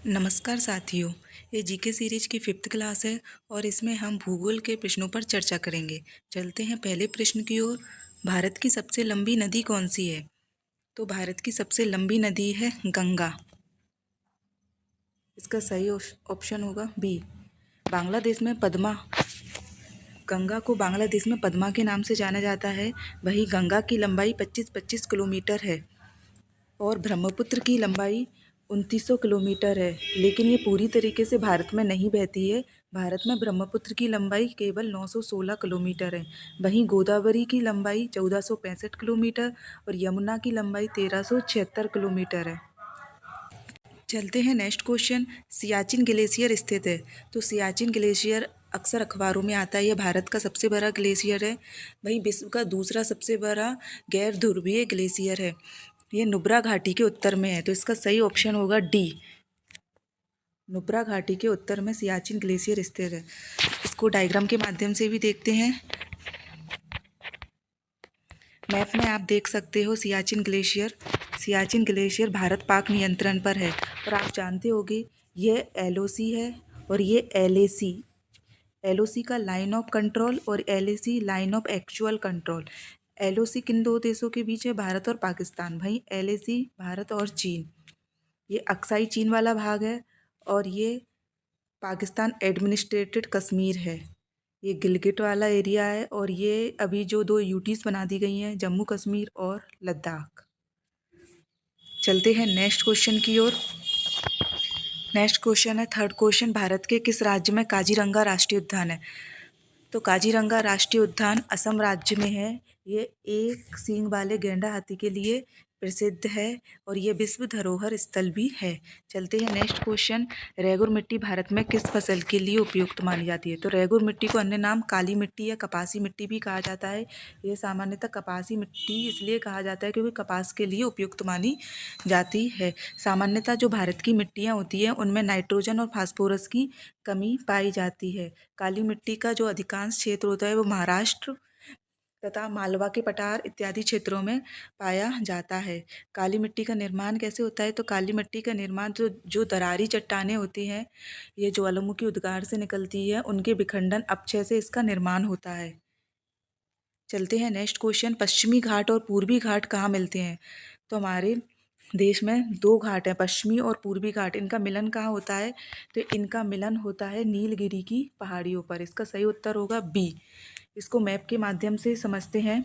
नमस्कार साथियों। ये जीके सीरीज की फिफ्थ क्लास है और इसमें हम भूगोल के प्रश्नों पर चर्चा करेंगे। चलते हैं पहले प्रश्न की ओर। भारत की सबसे लंबी नदी कौन सी है? तो भारत की सबसे लंबी नदी है गंगा। इसका सही ऑप्शन होगा बी। बांग्लादेश में पद्मा गंगा को बांग्लादेश में पद्मा के नाम से जाना जाता है। वहीं गंगा की लंबाई 25-25 किलोमीटर है और ब्रह्मपुत्र की लंबाई 2900 किलोमीटर है, लेकिन ये पूरी तरीके से भारत में नहीं बहती है। भारत में ब्रह्मपुत्र की लंबाई केवल 916 किलोमीटर है। वहीं गोदावरी की लंबाई 1465 किलोमीटर और यमुना की लंबाई 1376 किलोमीटर है। चलते हैं नेक्स्ट क्वेश्चन। सियाचिन ग्लेशियर स्थित है। तो सियाचिन ग्लेशियर अक्सर अखबारों में आता है। यह भारत का सबसे बड़ा ग्लेशियर है। वहीं विश्व का दूसरा सबसे बड़ा गैर ध्रुवीय ग्लेशियर है। ये नुब्रा घाटी के उत्तर में है। तो इसका सही ऑप्शन होगा डी। नुब्रा घाटी के उत्तर में सियाचिन ग्लेशियर स्थित है। इसको डायग्राम के माध्यम से भी देखते हैं। मैप में आप देख सकते हो सियाचिन ग्लेशियर। सियाचिन ग्लेशियर भारत पाक नियंत्रण पर है और आप जानते होंगे ये एलओसी है और ये एलएसी। एलओसी का लाइन ऑफ कंट्रोल और LAC line of actual control. LOC किन दो देशों के बीच है? भारत और पाकिस्तान। भाई एलएसी भारत और चीन। ये अक्साई चीन वाला भाग है और ये पाकिस्तान एडमिनिस्ट्रेटेड कश्मीर है। ये गिलगिट वाला एरिया है और ये अभी जो दो यूटीज बना दी गई हैं, जम्मू कश्मीर और लद्दाख। चलते हैं नेक्स्ट क्वेश्चन की ओर। नेक्स्ट क्वेश्चन है थर्ड क्वेश्चन। भारत के किस राज्य में काजीरंगा राष्ट्रीय उद्यान है? तो काजीरंगा राष्ट्रीय उद्यान असम राज्य में है। ये एक सींग वाले गैंडा हाथी के लिए प्रसिद्ध है और ये विश्व धरोहर स्थल भी है। चलते हैं नेक्स्ट क्वेश्चन। रेगुर मिट्टी भारत में किस फसल के लिए उपयुक्त मानी जाती है? तो रेगुर मिट्टी को अन्य नाम काली मिट्टी या कपासी मिट्टी भी कहा जाता है। ये सामान्यतः कपासी मिट्टी इसलिए कहा जाता है क्योंकि कपास के लिए उपयुक्त मानी जाती है। सामान्यतः जो भारत की मिट्टियाँ होती हैं उनमें नाइट्रोजन और फास्फोरस की कमी पाई जाती है। काली मिट्टी का जो अधिकांश क्षेत्र होता है वो महाराष्ट्र तथा मालवा के पठार इत्यादि क्षेत्रों में पाया जाता है। काली मिट्टी का निर्माण कैसे होता है? तो काली मिट्टी का निर्माण जो दरारी चट्टानें होती हैं, ये ज्वालामुखी उद्गार से निकलती है, उनके विखंडन अपक्षय से इसका निर्माण होता है। चलते हैं नेक्स्ट क्वेश्चन। पश्चिमी घाट और पूर्वी घाट कहाँ मिलते हैं? तो हमारे देश में दो घाट हैं, पश्चिमी और पूर्वी घाट। इनका मिलन कहाँ होता है? तो इनका मिलन होता है नीलगिरी की पहाड़ियों पर। इसका सही उत्तर होगा बी। इसको मैप के माध्यम से समझते हैं।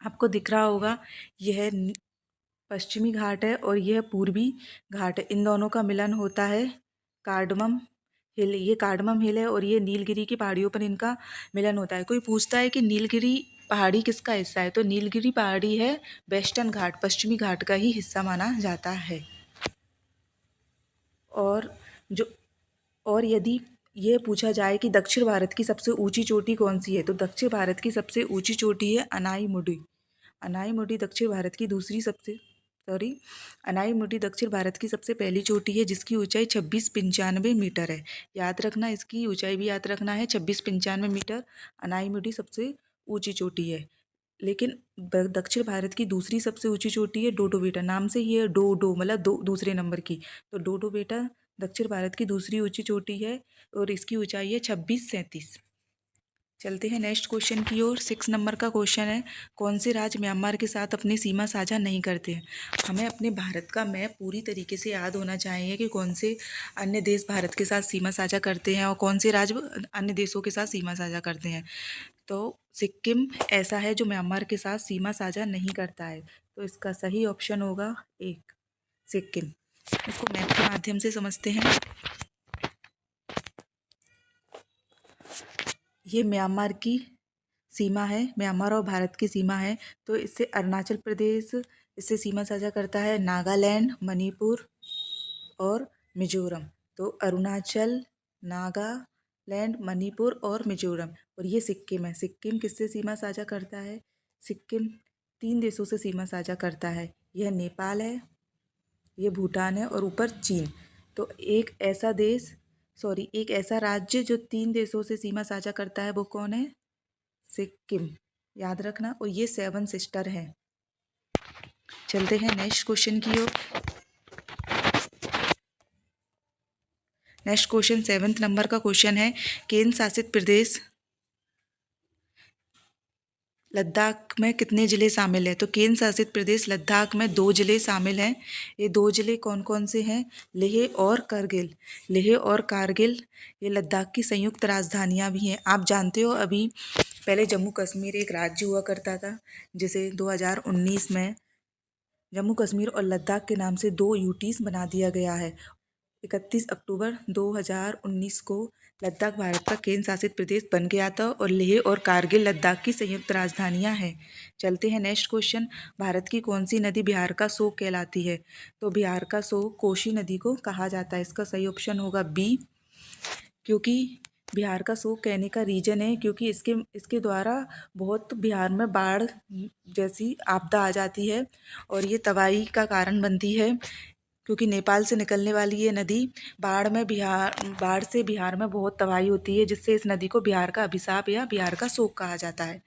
आपको दिख रहा होगा यह पश्चिमी घाट है और यह पूर्वी घाट है। इन दोनों का मिलन होता है कार्डमम हिल। ये कार्डमम हिल है और ये नीलगिरी की पहाड़ियों पर इनका मिलन होता है। कोई पूछता है कि नीलगिरी पहाड़ी किसका हिस्सा है? तो नीलगिरी पहाड़ी है वेस्टर्न घाट, पश्चिमी घाट का ही हिस्सा माना जाता है। और जो और यदि ये पूछा जाए कि दक्षिण भारत की सबसे ऊंची चोटी कौन सी है? तो दक्षिण भारत की सबसे ऊंची चोटी है अनाईमुडी। अनाईमुडी दक्षिण भारत की दूसरी सबसे अनाईमुडी दक्षिण भारत की सबसे पहली चोटी है जिसकी ऊंचाई 2695 मीटर है। याद रखना, इसकी ऊंचाई भी याद रखना है, 2695 मीटर अनाईमुडी सबसे ऊंची चोटी है। लेकिन दक्षिण भारत की दूसरी सबसे ऊंची चोटी है डोडो बेटा। नाम से ही है डो मतलब दूसरे नंबर की। तो डोडो बेटा दक्षिण भारत की दूसरी ऊंची चोटी है और इसकी ऊंचाई है 2637। चलते हैं नेक्स्ट क्वेश्चन की ओर। 6 नंबर का क्वेश्चन है, कौन से राज्य म्यांमार के साथ अपनी सीमा साझा नहीं करते हैं? हमें अपने भारत का मैप पूरी तरीके से याद होना चाहिए कि कौन से अन्य देश भारत के साथ सीमा साझा करते हैं और कौन से राज्य अन्य देशों के साथ सीमा साझा करते हैं। तो सिक्किम ऐसा है जो म्यांमार के साथ सीमा साझा नहीं करता है। तो इसका सही ऑप्शन होगा एक, सिक्किम। इसको मैप के माध्यम से समझते हैं। ये म्यांमार की सीमा है, म्यांमार और भारत की सीमा है। तो इससे अरुणाचल प्रदेश इससे सीमा साझा करता है, नागालैंड, मणिपुर और मिजोरम। तो अरुणाचल, नागालैंड, मणिपुर और मिजोरम। और ये सिक्किम है। सिक्किम किससे सीमा साझा करता है? सिक्किम 3 देशों से सीमा साझा करता है। यह नेपाल है, ये भूटान है और ऊपर चीन। तो एक ऐसा राज्य जो 3 देशों से सीमा साझा करता है वो कौन है? सिक्किम। याद रखना। और ये 7 सिस्टर हैं। चलते हैं नेक्स्ट क्वेश्चन की ओर। नेक्स्ट क्वेश्चन 7th नंबर का क्वेश्चन है, केंद्र शासित प्रदेश लद्दाख में कितने ज़िले शामिल हैं? तो केंद्र शासित प्रदेश लद्दाख में 2 ज़िले शामिल हैं। ये 2 ज़िले कौन कौन से हैं? लेह और कारगिल। लेह और कारगिल ये लद्दाख की संयुक्त राजधानियाँ भी हैं। आप जानते हो अभी पहले जम्मू कश्मीर एक राज्य हुआ करता था, जिसे 2019 में जम्मू कश्मीर और लद्दाख के नाम से 2 यूटीज़ बना दिया गया है। 31 अक्टूबर 2019 को लद्दाख भारत का केंद्र शासित प्रदेश बन गया था और लेह और कारगिल लद्दाख की संयुक्त राजधानियां हैं। चलते हैं नेक्स्ट क्वेश्चन, भारत की कौन सी नदी बिहार का शोक कहलाती है? तो बिहार का शोक कोसी नदी को कहा जाता है। इसका सही ऑप्शन होगा बी, क्योंकि बिहार का शोक कहने का रीजन है क्योंकि इसके द्वारा बहुत बिहार में बाढ़ जैसी आपदा आ जाती है और ये तबाही का कारण बनती है, क्योंकि नेपाल से निकलने वाली ये नदी बाढ़ से बिहार में बहुत तबाही होती है, जिससे इस नदी को बिहार का अभिशाप या बिहार का शोक कहा जाता है।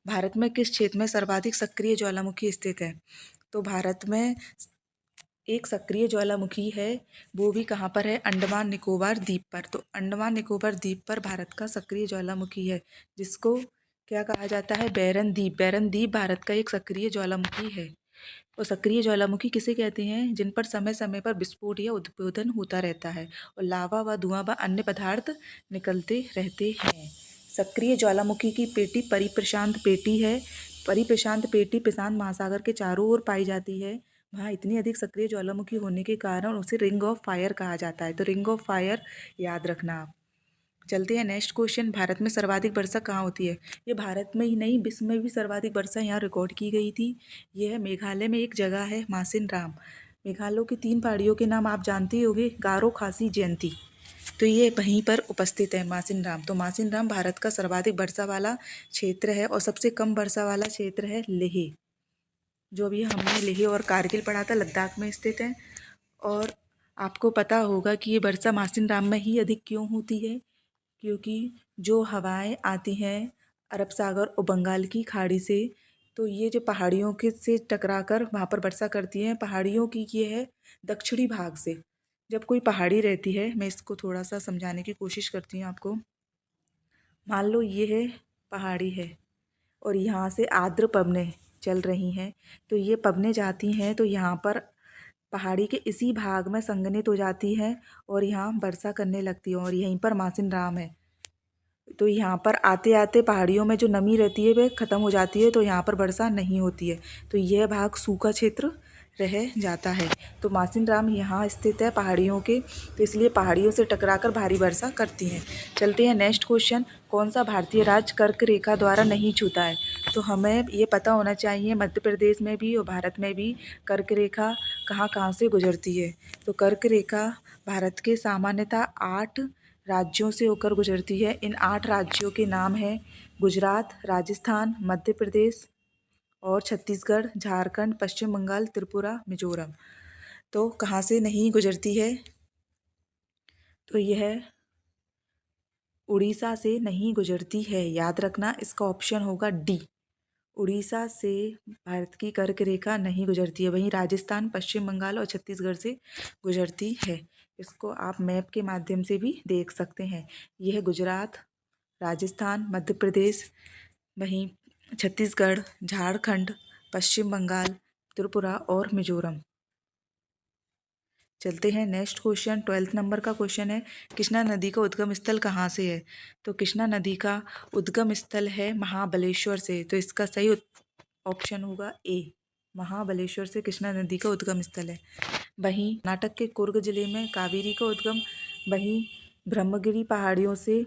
भारत में किस क्षेत्र में सर्वाधिक सक्रिय ज्वालामुखी स्थित है? तो भारत में एक सक्रिय ज्वालामुखी है, वो भी कहाँ पर है? अंडमान निकोबार द्वीप पर। तो अंडमान निकोबार द्वीप पर भारत का सक्रिय ज्वालामुखी है, जिसको क्या कहा जाता है? बैरन द्वीप। बैरन द्वीप भारत का एक सक्रिय ज्वालामुखी है। और सक्रिय ज्वालामुखी किसे कहते हैं? जिन पर समय समय पर विस्फोट या उद्बोधन होता रहता है और लावा व धुआं व अन्य पदार्थ निकलते रहते हैं। सक्रिय ज्वालामुखी की पेटी परिप्रशांत पेटी है। परिप्रशांत पेटी प्रशांत महासागर के चारों ओर पाई जाती है। वहाँ इतनी अधिक सक्रिय ज्वालामुखी होने के कारण उसे रिंग ऑफ फायर कहा जाता है। तो रिंग ऑफ फायर याद रखना आप। चलते हैं नेक्स्ट क्वेश्चन, भारत में सर्वाधिक वर्षा कहाँ होती है? ये भारत में ही नहीं, विश्व में भी सर्वाधिक वर्षा यहाँ रिकॉर्ड की गई थी। यह है मेघालय में एक जगह है मासिन राम। मेघालय की 3 पहाड़ियों के नाम आप जानते होंगे, गारो, खासी, जयंती। तो ये वहीं पर उपस्थित है मासिन राम। तो मासिन राम भारत का सर्वाधिक वर्षा वाला क्षेत्र है और सबसे कम वर्षा वाला क्षेत्र है लेह, जो भी हमने लेह और कारगिल पढ़ा था, लद्दाख में स्थित है। और आपको पता होगा कि ये वर्षा मासिन राम में ही अधिक क्यों होती है? क्योंकि जो हवाएं आती हैं अरब सागर और बंगाल की खाड़ी से, तो ये जो पहाड़ियों के से टकराकर वहाँ पर वर्षा करती हैं। पहाड़ियों की ये है दक्षिणी भाग से। जब कोई पहाड़ी रहती है, मैं इसको थोड़ा सा समझाने की कोशिश करती हूँ आपको। मान लो ये है पहाड़ी है और यहाँ से आर्द्र पवनें चल रही हैं, तो ये पवनें जाती हैं तो यहाँ पर पहाड़ी के इसी भाग में संघनित हो जाती हैं और यहाँ वर्षा करने लगती है और यहीं पर मासिन राम है। तो यहाँ पर आते आते पहाड़ियों में जो नमी रहती है वह ख़त्म हो जाती है, तो यहाँ पर वर्षा नहीं होती है, तो यह भाग सूखा क्षेत्र रह जाता है। तो मासिन राम यहाँ स्थित है पहाड़ियों के, तो इसलिए पहाड़ियों से टकराकर भारी वर्षा करती हैं। चलते हैं नेक्स्ट क्वेश्चन, कौन सा भारतीय राज्य कर्क रेखा द्वारा नहीं छूता है? तो हमें ये पता होना चाहिए मध्य प्रदेश में भी और भारत में भी कर्क रेखा कहाँ कहाँ से गुजरती है। तो कर्क रेखा भारत के सामान्यतः 8 राज्यों से होकर गुजरती है। इन 8 राज्यों के नाम हैं गुजरात, राजस्थान, मध्य प्रदेश और छत्तीसगढ़, झारखंड, पश्चिम बंगाल, त्रिपुरा, मिजोरम। तो कहाँ से नहीं गुजरती है? तो यह उड़ीसा से नहीं गुजरती है, याद रखना। इसका ऑप्शन होगा डी, उड़ीसा से भारत की कर्क रेखा नहीं गुजरती है। वहीं राजस्थान, पश्चिम बंगाल और छत्तीसगढ़ से गुजरती है। इसको आप मैप के माध्यम से भी देख सकते हैं। यह गुजरात, राजस्थान, मध्य प्रदेश, वहीं छत्तीसगढ़, झारखंड, पश्चिम बंगाल, त्रिपुरा और मिजोरम। चलते हैं नेक्स्ट क्वेश्चन, 12th नंबर का क्वेश्चन है, कृष्णा नदी का उद्गम स्थल कहाँ से है? तो कृष्णा नदी का उद्गम स्थल है महाबलेश्वर से। तो इसका सही ऑप्शन होगा ए, महाबलेश्वर से कृष्णा नदी का उद्गम स्थल है। वहीं कर्नाटक के कुर्ग जिले में कावेरी का उद्गम, वहीं ब्रह्मगिरी पहाड़ियों से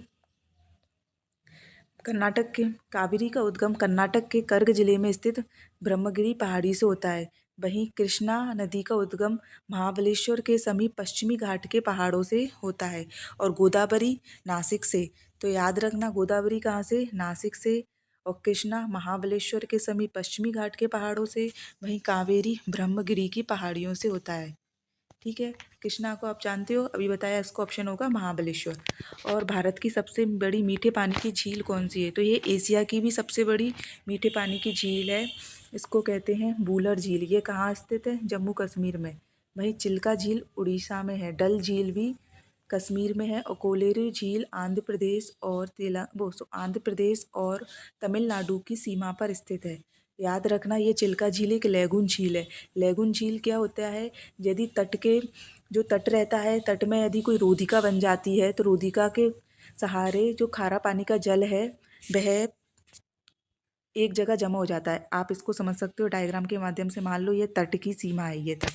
कर्नाटक के कावेरी का उद्गम कर्नाटक के कर्ग जिले में स्थित ब्रह्मगिरी पहाड़ी से होता है। वहीं कृष्णा नदी का उद्गम महाबलेश्वर के समीप पश्चिमी घाट के पहाड़ों से होता है और गोदावरी नासिक से। तो याद रखना, गोदावरी कहाँ से? नासिक से। और कृष्णा महाबलेश्वर के समीप पश्चिमी घाट के पहाड़ों से, वहीं कावेरी ब्रह्मगिरी की पहाड़ियों से होता है। ठीक है, कृष्णा को आप जानते हो, अभी बताया, इसका ऑप्शन होगा महाबलेश्वर। और भारत की सबसे बड़ी मीठे पानी की झील कौन सी है? तो ये एशिया की भी सबसे बड़ी मीठे पानी की झील है। इसको कहते हैं बूलर झील। ये कहाँ स्थित है? जम्मू कश्मीर में। वहीं चिल्का झील उड़ीसा में है। डल झील भी कश्मीर में है। और कोलेरू झील आंध्र प्रदेश और तमिलनाडु की सीमा पर स्थित है। याद रखना, ये चिल्का झील एक लैगून झील है। लैगून झील क्या होता है? यदि जो तट रहता है, तट में यदि कोई रोधिका बन जाती है तो रोधिका के सहारे जो खारा पानी का जल है वह एक जगह जमा हो जाता है। आप इसको समझ सकते हो डायग्राम के माध्यम से। मान लो ये तट की सीमा है, ये तट।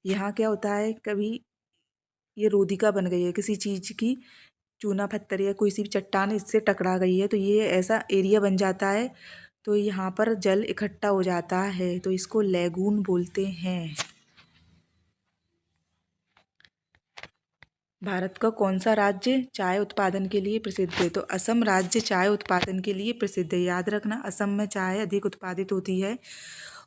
यहाँ क्या होता है, कभी ये रोधिका बन गई है किसी चीज़ की, चूना पत्थर या कोई सी भी चट्टान इससे टकरा गई है, तो ये ऐसा एरिया बन जाता है, तो यहाँ पर जल इकट्ठा हो जाता है, तो इसको लैगून बोलते हैं। भारत का कौन सा राज्य चाय उत्पादन के लिए प्रसिद्ध है? तो असम राज्य चाय उत्पादन के लिए प्रसिद्ध है। याद रखना, असम में चाय अधिक उत्पादित होती है।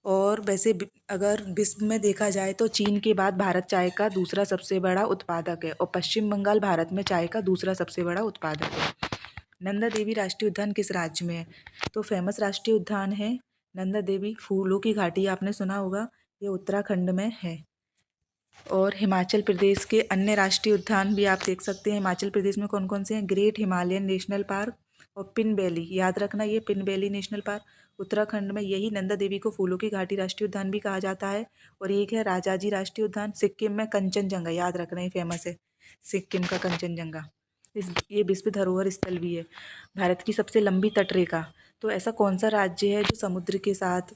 और वैसे अगर विश्व में देखा जाए तो चीन के बाद भारत चाय का दूसरा सबसे बड़ा उत्पादक है, और पश्चिम बंगाल भारत में चाय का दूसरा सबसे बड़ा उत्पादक है। नंदा देवी राष्ट्रीय उद्यान किस राज्य में है? तो फेमस राष्ट्रीय उद्यान है नंदा देवी। फूलों की घाटी आपने सुना होगा, ये उत्तराखंड में है। और हिमाचल प्रदेश के अन्य राष्ट्रीय उद्यान भी आप देख सकते हैं। हिमाचल प्रदेश में कौन कौन से हैं? ग्रेट हिमालयन नेशनल पार्क और पिन वैली। याद रखना, ये pin valley national park Uttarakhand में। यही नंदा देवी को फूलों की घाटी राष्ट्रीय उद्यान भी कहा जाता है। और एक है राजाजी राष्ट्रीय उद्यान, सिक्किम में कंचनजंगा। याद रखना, ये फेमस है सिक्किम का कंचनजंगा। ये विश्व धरोहर स्थल भी है। भारत की सबसे लंबी तटरेखा, तो ऐसा कौन सा राज्य है जो समुद्र के साथ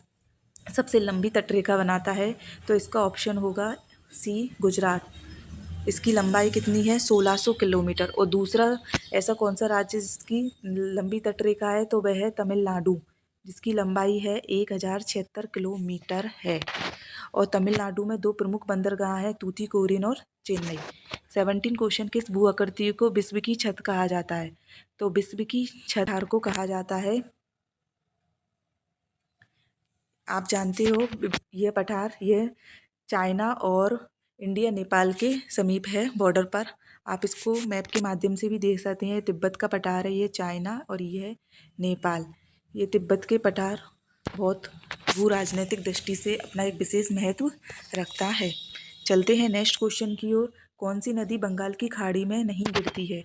सबसे लंबी तटरेखा बनाता है? तो इसका ऑप्शन होगा सी, गुजरात। इसकी लंबाई कितनी है? 1600 किलोमीटर। और दूसरा ऐसा कौन सा राज्य जिसकी लंबी तटरेखा है? तो वह है तमिलनाडु, जिसकी लंबाई है 1076 किलोमीटर है। और तमिलनाडु में दो प्रमुख बंदरगाह हैं, तूतीकोरिन और चेन्नई। 17 क्वेश्चन, किस भू आकृति को विश्व की छत कहा जाता है? तो विश्व की छत को कहा जाता है, आप जानते हो, ये पठार ये चाइना और इंडिया नेपाल के समीप है, बॉर्डर पर। आप इसको मैप के माध्यम से भी देख सकते हैं। तिब्बत का पठार है ये चाइना, और ये है नेपाल। ये तिब्बत के पठार बहुत भू राजनीतिक दृष्टि से अपना एक विशेष महत्व रखता है। चलते हैं नेक्स्ट क्वेश्चन की ओर। कौन सी नदी बंगाल की खाड़ी में नहीं गिरती है?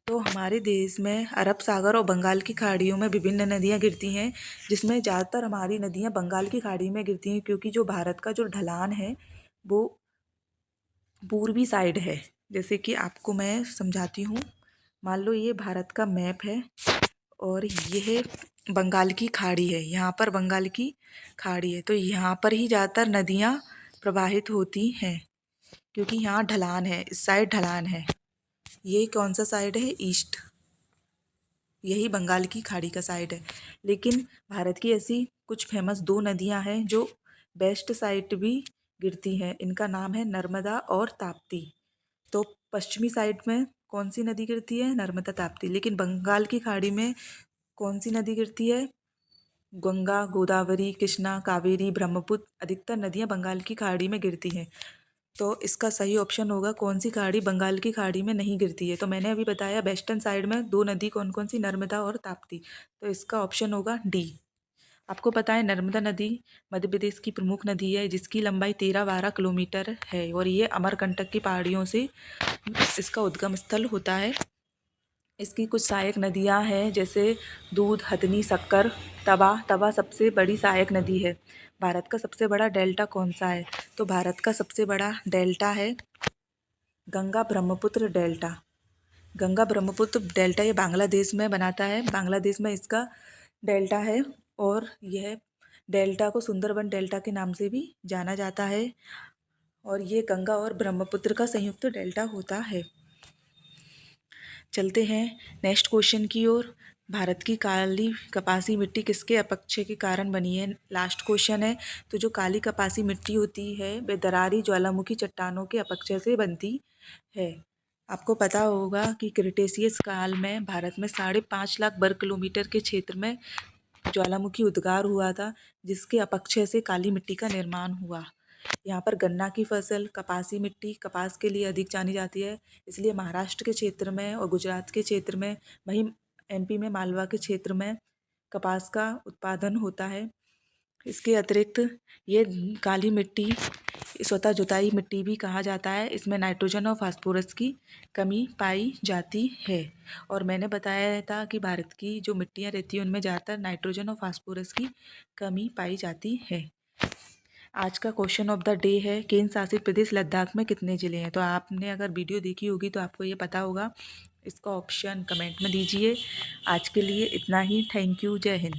तो हमारे देश में अरब सागर और बंगाल की खाड़ियों में विभिन्न नदियाँ गिरती हैं, जिसमें ज़्यादातर हमारी नदियाँ बंगाल की खाड़ी में गिरती हैं, क्योंकि जो भारत का जो ढलान है वो पूर्वी साइड है। जैसे कि आपको मैं समझाती हूँ। मान लो ये भारत का मैप है और यह बंगाल की खाड़ी है। यहाँ पर बंगाल की खाड़ी है, तो यहाँ पर ही ज़्यादातर नदियाँ प्रवाहित होती हैं, क्योंकि यहाँ ढलान है, इस साइड ढलान है। ये कौन सा साइड है? ईस्ट। यही बंगाल की खाड़ी का साइड है। लेकिन भारत की ऐसी कुछ फेमस दो नदियां हैं जो वेस्ट साइड भी गिरती हैं। इनका नाम है नर्मदा और ताप्ती। तो पश्चिमी साइड में कौन सी नदी गिरती है? नर्मदा, ताप्ती। लेकिन बंगाल की खाड़ी में कौन सी नदी गिरती है? गंगा, गोदावरी, कृष्णा, कावेरी, ब्रह्मपुत्र। अधिकतर नदियाँ बंगाल की खाड़ी में गिरती हैं। तो इसका सही ऑप्शन होगा, कौन सी खाड़ी बंगाल की खाड़ी में नहीं गिरती है? तो मैंने अभी बताया वेस्टर्न साइड में दो नदी कौन कौन सी, नर्मदा और ताप्ती। तो इसका ऑप्शन होगा डी। आपको पता है नर्मदा नदी मध्य प्रदेश की प्रमुख नदी है, जिसकी लंबाई 13-12 किलोमीटर है, और ये अमरकंटक की पहाड़ियों से इसका उद्गम स्थल होता है। इसकी कुछ सहायक नदियां हैं, जैसे दूध, हथनी, शक्कर, तवा। तवा सबसे बड़ी सहायक नदी है। भारत का सबसे बड़ा डेल्टा कौन सा है? तो भारत का सबसे बड़ा डेल्टा है गंगा ब्रह्मपुत्र डेल्टा। गंगा ब्रह्मपुत्र डेल्टा ये बांग्लादेश में बनाता है, बांग्लादेश में इसका डेल्टा है। और यह डेल्टा को सुंदरबन डेल्टा के नाम से भी जाना जाता है, और ये गंगा और ब्रह्मपुत्र का संयुक्त डेल्टा होता है। चलते हैं नेक्स्ट क्वेश्चन की ओर। भारत की काली कपासी मिट्टी किसके अपक्षय के कारण बनी है? लास्ट क्वेश्चन है। तो जो काली कपासी मिट्टी होती है वह दरारी ज्वालामुखी चट्टानों के अपक्षय से बनती है। आपको पता होगा कि क्रिटेशियस काल में भारत में 5.5 लाख वर्ग किलोमीटर के क्षेत्र में ज्वालामुखी उद्गार हुआ था, जिसके अपक्षय से काली मिट्टी का निर्माण हुआ। यहाँ पर गन्ना की फसल, कपासी मिट्टी, कपास के लिए अधिक जानी जाती है, इसलिए महाराष्ट्र के क्षेत्र में और गुजरात के क्षेत्र में, वहीं एमपी में मालवा के क्षेत्र में कपास का उत्पादन होता है। इसके अतिरिक्त ये काली मिट्टी स्वतः जुताई मिट्टी भी कहा जाता है। इसमें नाइट्रोजन और फास्फोरस की कमी पाई जाती है। और मैंने बताया था कि भारत की जो मिट्टियाँ रहती हैं उनमें ज़्यादातर नाइट्रोजन और फास्फोरस की कमी पाई जाती है। आज का क्वेश्चन ऑफ द डे है, केंद्र शासित प्रदेश लद्दाख में कितने ज़िले हैं? तो आपने अगर वीडियो देखी होगी तो आपको ये पता होगा। इसका ऑप्शन कमेंट में दीजिए। आज के लिए इतना ही। Thank you. जय हिंद।